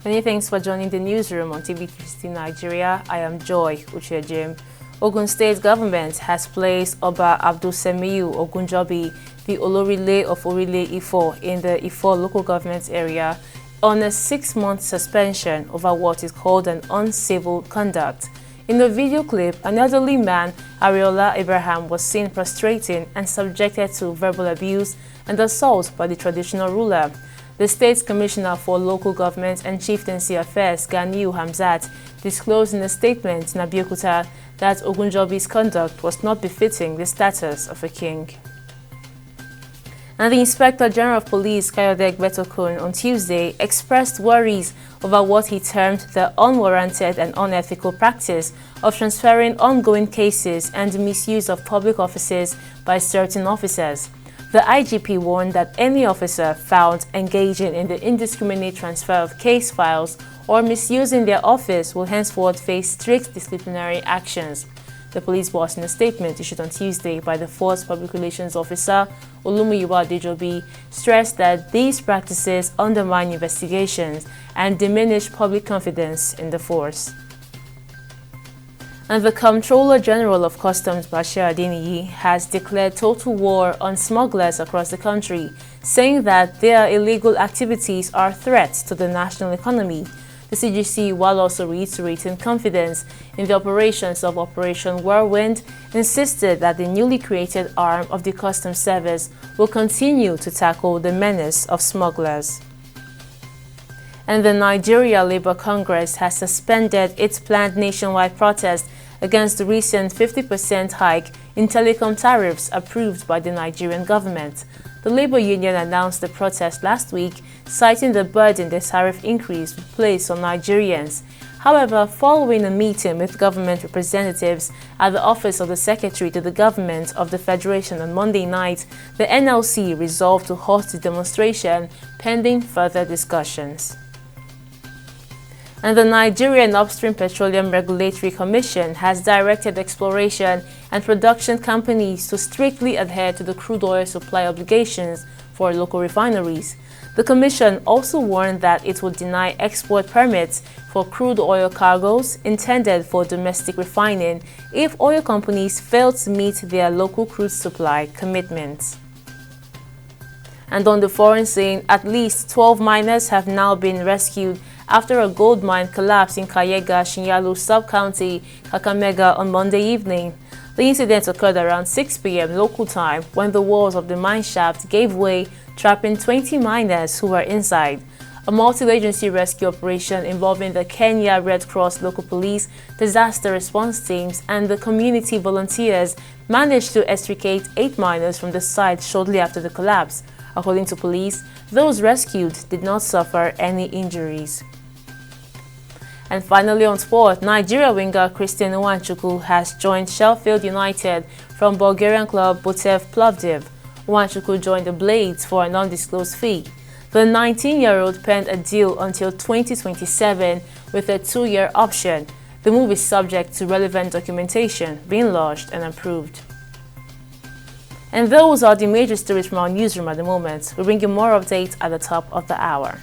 Many thanks for joining the newsroom on TV360 Nigeria. I am Joy Uchejim. Ogun State government has placed Oba Abdulsemiu Ogunjobi, the Olorile of Orile Ifo in the Ifo local government area, on a 6-month suspension over what is called an uncivil conduct. In the video clip, an elderly man, Ariola Abraham, was seen prostrating and subjected to verbal abuse and assault by the traditional ruler. The State Commissioner for Local Government and Chieftaincy Affairs, Ganiu Hamzat, disclosed in a statement in Abeokuta that Ogunjobi's conduct was not befitting the status of a king. And the Inspector General of Police, Kayode Egbetokun, on Tuesday expressed worries over what he termed the unwarranted and unethical practice of transferring ongoing cases and misuse of public offices by certain officers. The IGP warned that any officer found engaging in the indiscriminate transfer of case files or misusing their office will henceforth face strict disciplinary actions. The police was in a statement issued on Tuesday by the Force Public Relations Officer, Olumuyiwa Adejobi, stressed that these practices undermine investigations and diminish public confidence in the force. And the Comptroller General of Customs, Bashir Adeniyi, has declared total war on smugglers across the country, saying that their illegal activities are threats to the national economy. The CGC, while also reiterating confidence in the operations of Operation Whirlwind, insisted that the newly created arm of the Customs Service will continue to tackle the menace of smugglers. And the Nigeria Labour Congress has suspended its planned nationwide protest against the recent 50% hike in telecom tariffs approved by the Nigerian government. The Labour Union announced the protest last week, citing the burden the tariff increase would place on Nigerians. However, following a meeting with government representatives at the office of the Secretary to the Government of the Federation on Monday night, the NLC resolved to halt the demonstration pending further discussions. And the Nigerian Upstream Petroleum Regulatory Commission has directed exploration and production companies to strictly adhere to the crude oil supply obligations for local refineries. The Commission also warned that it would deny export permits for crude oil cargoes intended for domestic refining if oil companies fail to meet their local crude supply commitments. And on the foreign scene, at least 12 miners have now been rescued after a gold mine collapsed in Kayega, Shinyalu sub-county, Kakamega on Monday evening. The incident occurred around 6 p.m. local time when the walls of the mine shaft gave way, trapping 20 miners who were inside. A multi-agency rescue operation involving the Kenya Red Cross local police, disaster response teams, and the community volunteers managed to extricate 8 miners from the site shortly after the collapse. According to police, those rescued did not suffer any injuries. And finally on sport, Nigeria winger Christian Nwachukwu has joined Sheffield United from Bulgarian club Botev Plovdiv. Nwachukwu joined the Blades for an undisclosed fee. The 19-year-old penned a deal until 2027 with a 2-year option. The move is subject to relevant documentation being lodged and approved. And those are the major stories from our newsroom at the moment. We'll bring you more updates at the top of the hour.